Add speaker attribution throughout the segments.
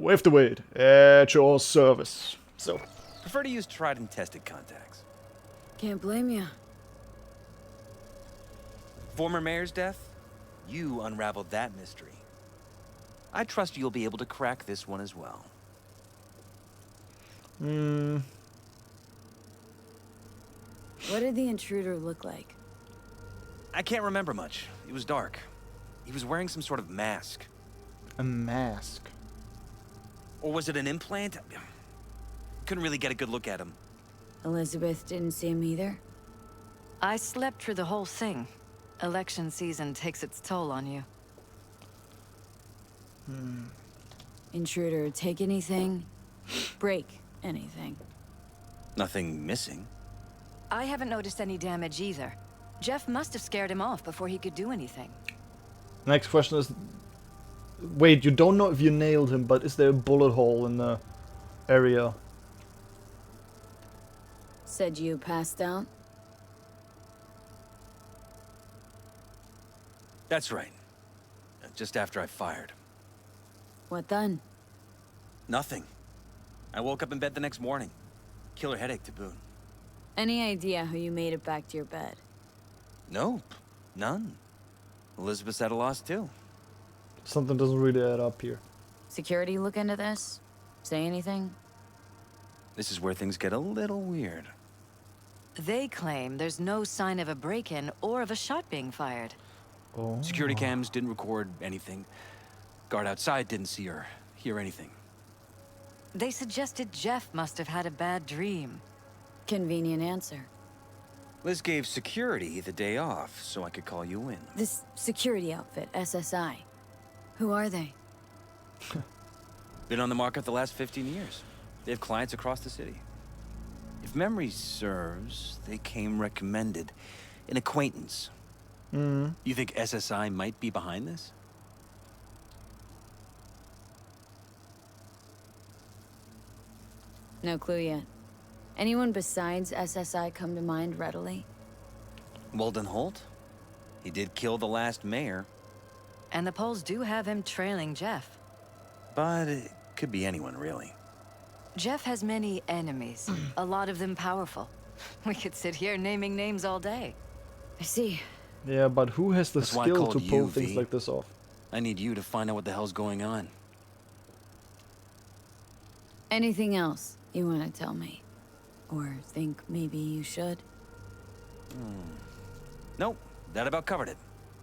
Speaker 1: Wave the weight at your service. So,
Speaker 2: Prefer to use tried and tested contacts.
Speaker 3: Can't blame you.
Speaker 2: Former mayor's death? You unraveled that mystery. I trust you'll be able to crack this one as well.
Speaker 3: What did the intruder look like?
Speaker 2: I can't remember much. It was dark. He was wearing some sort of mask.
Speaker 1: a mask.
Speaker 2: Or was it an implant? Couldn't really get a good look at him.
Speaker 3: Elizabeth didn't see him either?
Speaker 4: I slept through the whole thing. Election season takes its toll on you.
Speaker 3: Intruder take anything? Break anything?
Speaker 2: Nothing missing.
Speaker 4: I haven't noticed any damage either. Jeff must have scared him off before he could do anything.
Speaker 1: Next question is... Wait, you don't know if you nailed him, but is there a bullet hole in the area?
Speaker 3: Said you passed out?
Speaker 2: That's right. Just after I fired.
Speaker 3: What then?
Speaker 2: Nothing. I woke up in bed the next morning. Killer headache to boot.
Speaker 3: Any idea how you made it back to your bed?
Speaker 2: Nope. None. Elizabeth's at a loss too.
Speaker 1: Something doesn't really add up here.
Speaker 3: Security look into this? Say anything?
Speaker 2: This is where things get a little weird.
Speaker 4: They claim there's no sign of a break-in or of a shot being fired.
Speaker 1: Oh.
Speaker 2: Security cams didn't record anything. Guard outside didn't see or hear anything.
Speaker 4: They suggested Jeff must have had a bad dream.
Speaker 3: Convenient answer.
Speaker 2: Liz gave security the day off so I could call you in.
Speaker 3: This security outfit, SSI. Who are they?
Speaker 2: Been on the market the last 15 years. They have clients across the city. If memory serves, they came recommended. An acquaintance. You think SSI might be behind this?
Speaker 3: No clue yet. Anyone besides SSI come to mind readily?
Speaker 2: Walden Holt? He did kill the last mayor.
Speaker 4: And the polls do have him trailing Jeff.
Speaker 2: But it could be anyone, really.
Speaker 4: Jeff has many enemies, a lot of them powerful. We could sit here naming names all day.
Speaker 3: I see.
Speaker 1: Yeah, but who has the
Speaker 2: That's why I
Speaker 1: skill
Speaker 2: called
Speaker 1: to pull
Speaker 2: you,
Speaker 1: things
Speaker 2: V.
Speaker 1: like this off?
Speaker 2: I need you to find out what the hell's going on.
Speaker 3: Anything else you want to tell me? Or think maybe you should?
Speaker 2: Nope, that about covered it.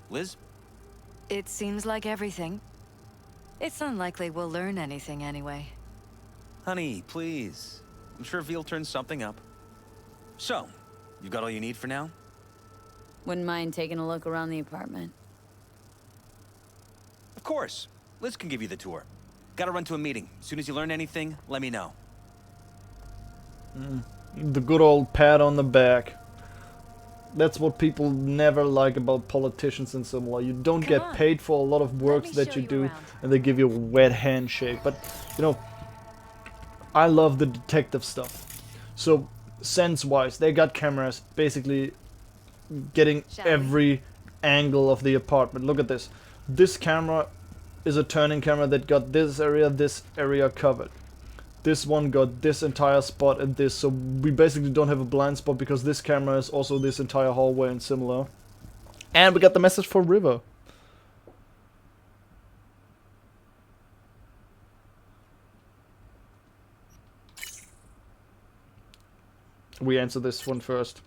Speaker 2: Liz?
Speaker 4: It seems like everything. It's unlikely we'll learn anything anyway.
Speaker 2: Honey, please. I'm sure Veal turns something up. So, you've got all you need for now?
Speaker 3: Wouldn't mind taking a look around the apartment.
Speaker 2: Of course. Liz can give you the tour. Gotta run to a meeting. As soon as you learn anything, let me know.
Speaker 1: The good old pat on the back. That's what people never like about politicians and similar. You don't
Speaker 4: Come
Speaker 1: get
Speaker 4: on.
Speaker 1: paid for a lot of work
Speaker 4: me
Speaker 1: that
Speaker 4: show
Speaker 1: you
Speaker 4: you
Speaker 1: do,
Speaker 4: around.
Speaker 1: and they give you a wet handshake. But, you know, I love the detective stuff. So, sense-wise, they got cameras basically getting
Speaker 4: Shall we?
Speaker 1: every angle of the apartment. Look at this. This camera is a turning camera that got this area covered. This one got this entire spot and this, so we basically don't have a blind spot because this camera is also this entire hallway and similar. And we got the message for River. We answer this one first.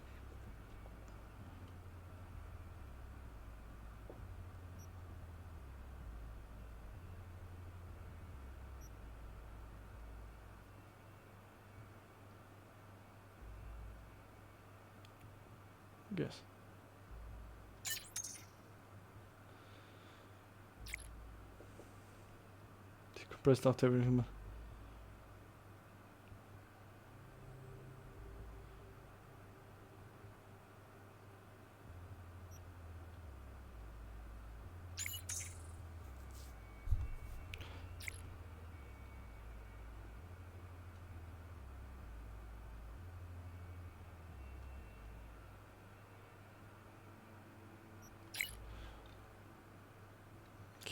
Speaker 1: Yes. Compressed after everything.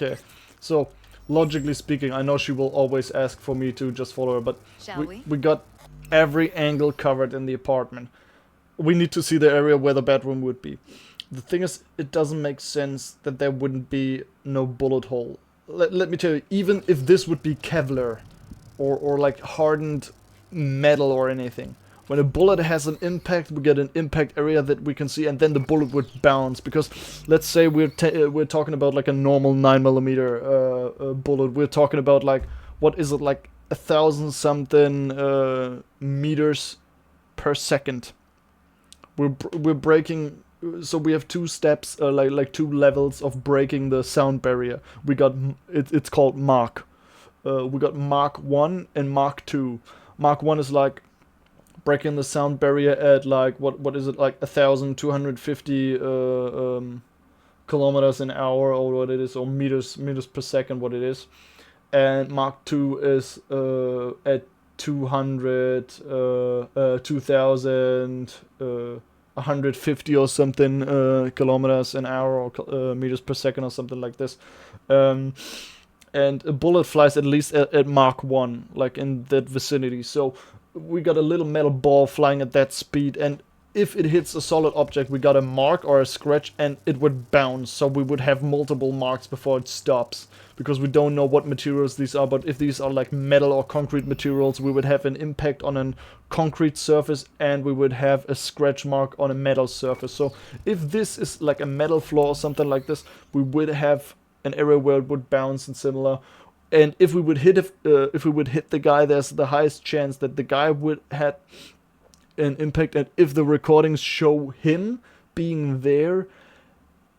Speaker 1: Okay, so logically speaking, I know she will always ask for me to just follow her, but
Speaker 4: Shall we?
Speaker 1: we got every angle covered in the apartment. We need to see the area where the bedroom would be. The thing is, it doesn't make sense that there wouldn't be no bullet hole. Let me tell you, even if this would be Kevlar or like hardened metal or anything, when a bullet has an impact, we get an impact area that we can see, and then the bullet would bounce. Because let's say we're talking about like a normal 9mm bullet. We're talking about like, what is it, like 1,000 something meters per second. We're breaking. So we have two steps, like two levels of breaking the sound barrier. We got it's called Mach. We got Mach 1 and Mach 2. Mach 1 is like breaking the sound barrier at like what is it, like 1,250 kilometers an hour, or what it is, or meters per second, what it is. And Mach 2 is at 2,000 150 or something kilometers an hour, or meters per second, or something like this. And a bullet flies at least at Mach 1, like in that vicinity. So we got a little metal ball flying at that speed, and if it hits a solid object, we got a mark or a scratch, and it would bounce. So we would have multiple marks before it stops, because we don't know what materials these are. But if these are like metal or concrete materials, we would have an impact on a concrete surface, and we would have a scratch mark on a metal surface. So if this is like a metal floor or something like this, we would have an area where it would bounce and similar. And if we would hit the guy, there's the highest chance that the guy would have an impact. And if the recordings show him being there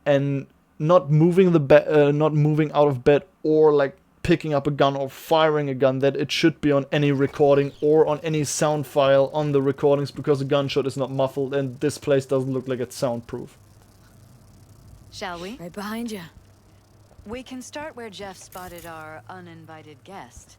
Speaker 1: and not moving not moving out of bed, or like picking up a gun or firing a gun, that it should be on any recording or on any sound file on the recordings, because a gunshot is not muffled, and this place doesn't look like it's soundproof.
Speaker 4: Shall we?
Speaker 3: Right behind you.
Speaker 4: We can start where Jeff spotted our uninvited guest.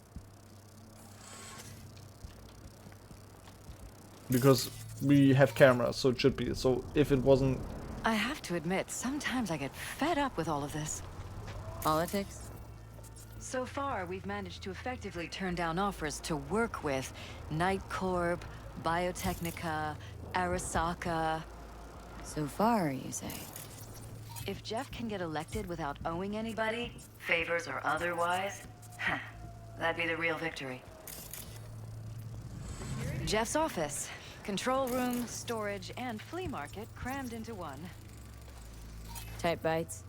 Speaker 1: Because we have cameras, so it should be. So if it wasn't...
Speaker 4: I have to admit, sometimes I get fed up with all of this.
Speaker 3: Politics?
Speaker 4: So far, we've managed to effectively turn down offers to work with Night Corp, Biotechnica, Arasaka.
Speaker 3: So far, you say?
Speaker 4: If Jeff can get elected without owing anybody, favors or otherwise, that'd be the real victory. Jeff's office. Control room, storage, and flea market crammed into one.
Speaker 3: Tight bites.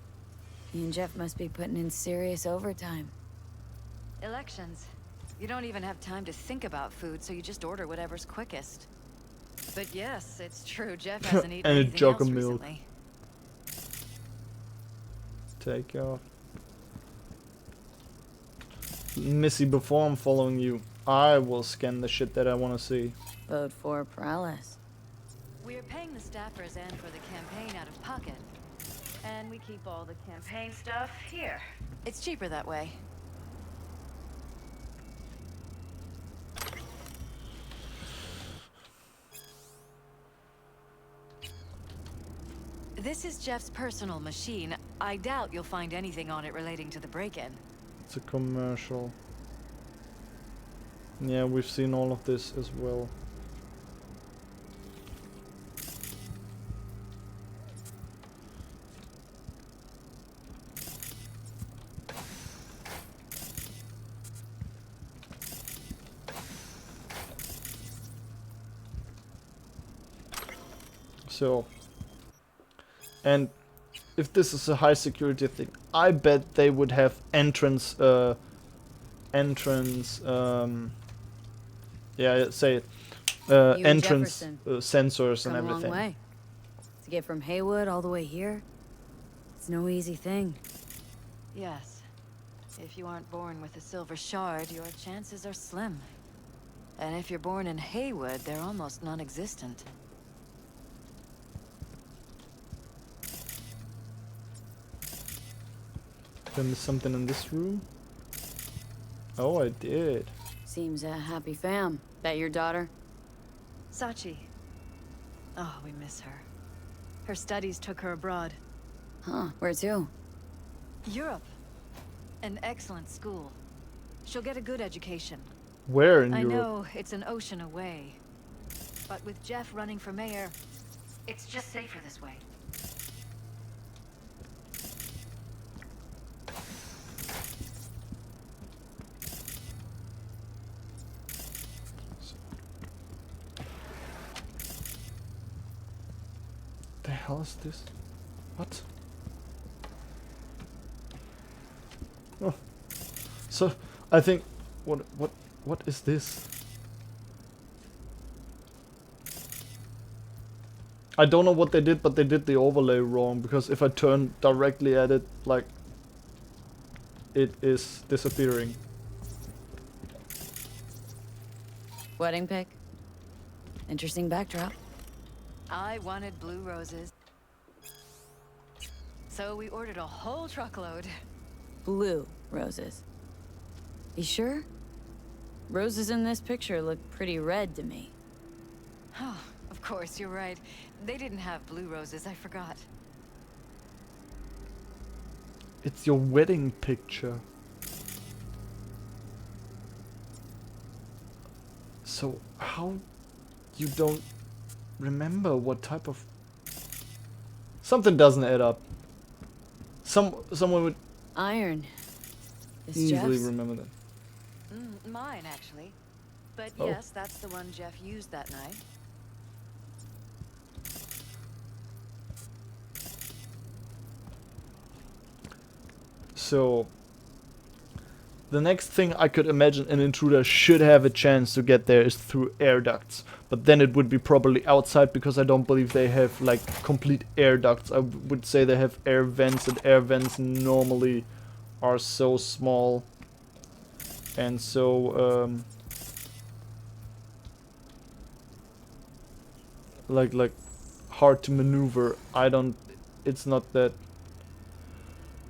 Speaker 3: You and Jeff must be putting in serious overtime.
Speaker 4: Elections. You don't even have time to think about food, so you just order whatever's quickest. But yes, it's true, Jeff hasn't eaten
Speaker 1: And a
Speaker 4: anything
Speaker 1: jug
Speaker 4: else
Speaker 1: of milk.
Speaker 4: recently.
Speaker 1: Take off. Missy, before I'm following you, I will scan the shit that I want to see.
Speaker 3: Vote for Prowess.
Speaker 4: We're paying the staffers and for the campaign out of pocket. And we keep all the campaign stuff here. It's cheaper that way. This is Jeff's personal machine. I doubt you'll find anything on it relating to the break-in.
Speaker 1: It's a commercial. Yeah, we've seen all of this as well. So, and if this is a high security thing, I bet they would have entrance, yeah, say it,
Speaker 3: and
Speaker 1: entrance
Speaker 3: Jefferson.
Speaker 1: sensors
Speaker 3: Come
Speaker 1: and
Speaker 3: a long
Speaker 1: everything.
Speaker 3: way. To get from Haywood all the way here, it's no easy thing.
Speaker 4: Yes. If you aren't born with a silver shard, your chances are slim. And if you're born in Haywood, they're almost non-existent.
Speaker 1: Did I miss something in this room? Oh, I did.
Speaker 3: Seems a happy fam. That your daughter?
Speaker 4: Sachi. Oh, we miss her. Her studies took her abroad.
Speaker 3: Huh, where to?
Speaker 4: Europe. An excellent school. She'll get a good education.
Speaker 1: Where in
Speaker 4: I
Speaker 1: Europe?
Speaker 4: know it's an ocean away. But with Jeff running for mayor, it's just safer this way.
Speaker 1: The hell is this? What? Oh. So I think what is this? I don't know what they did, but they did the overlay wrong, because if I turn directly at it, like, it is disappearing.
Speaker 3: Wedding pic? Interesting backdrop.
Speaker 4: I wanted blue roses. So we ordered a whole truckload.
Speaker 3: Blue roses. You sure? Roses in this picture look pretty red to me.
Speaker 4: Oh, of course, you're right. They didn't have blue roses, I forgot.
Speaker 1: It's your wedding picture. So how you don't remember what type of... Something doesn't add up. Someone would
Speaker 3: Iron. This
Speaker 1: easily
Speaker 3: Jeff's?
Speaker 1: remember that.
Speaker 4: Mine, actually. But
Speaker 1: Oh.
Speaker 4: yes, that's the one Jeff used that night.
Speaker 1: So the next thing I could imagine an intruder should have a chance to get there is through air ducts. But then it would be probably outside, because I don't believe they have like complete air ducts. I would say they have air vents, and air vents normally are so small and so like hard to maneuver. It's not that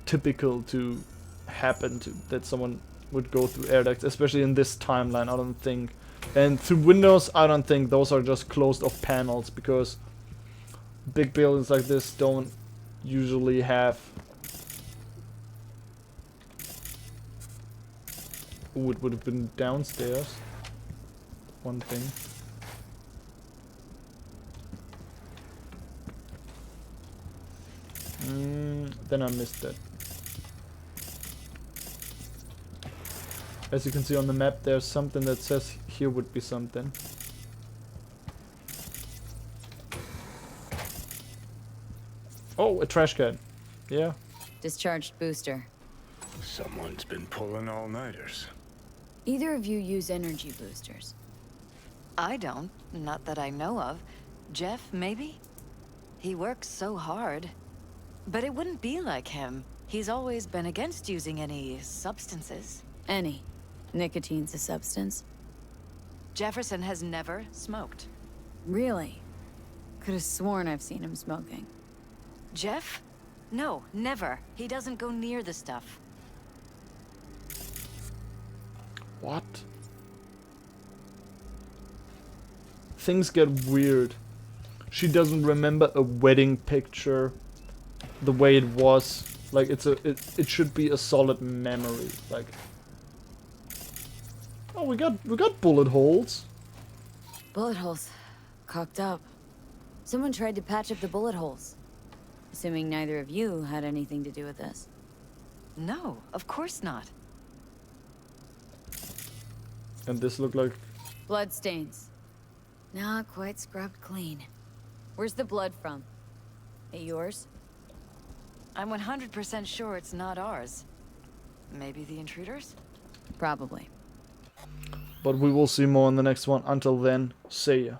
Speaker 1: typical to happen to that someone would go through air ducts, especially in this timeline, I don't think. And through windows, I don't think. Those are just closed off panels, because big buildings like this don't usually have... Ooh, it would have been downstairs. One thing. Then I missed that. As you can see on the map, there's something that says here would be something. Oh, a trash can. Yeah.
Speaker 3: Discharged booster.
Speaker 5: Someone's been pulling all-nighters.
Speaker 3: Either of you use energy boosters?
Speaker 4: I don't. Not that I know of. Jeff, maybe? He works so hard. But it wouldn't be like him. He's always been against using any substances.
Speaker 3: Any. Nicotine's a substance?
Speaker 4: Jefferson has never smoked.
Speaker 3: Really? Could have sworn I've seen him smoking.
Speaker 4: Jeff? No, never. He doesn't go near the stuff.
Speaker 1: What? Things get weird. She doesn't remember a wedding picture the way it was. Like, it should be a solid memory. Like, oh, we got bullet holes.
Speaker 3: Bullet holes. Cocked up. Someone tried to patch up the bullet holes. Assuming neither of you had anything to do with this.
Speaker 4: No, of course not.
Speaker 1: And this looked like...
Speaker 3: Blood stains. Not quite scrubbed clean. Where's the blood from? It yours?
Speaker 4: I'm 100% sure it's not ours. Maybe the intruders?
Speaker 3: Probably.
Speaker 1: But we will see more in the next one. Until then, see ya.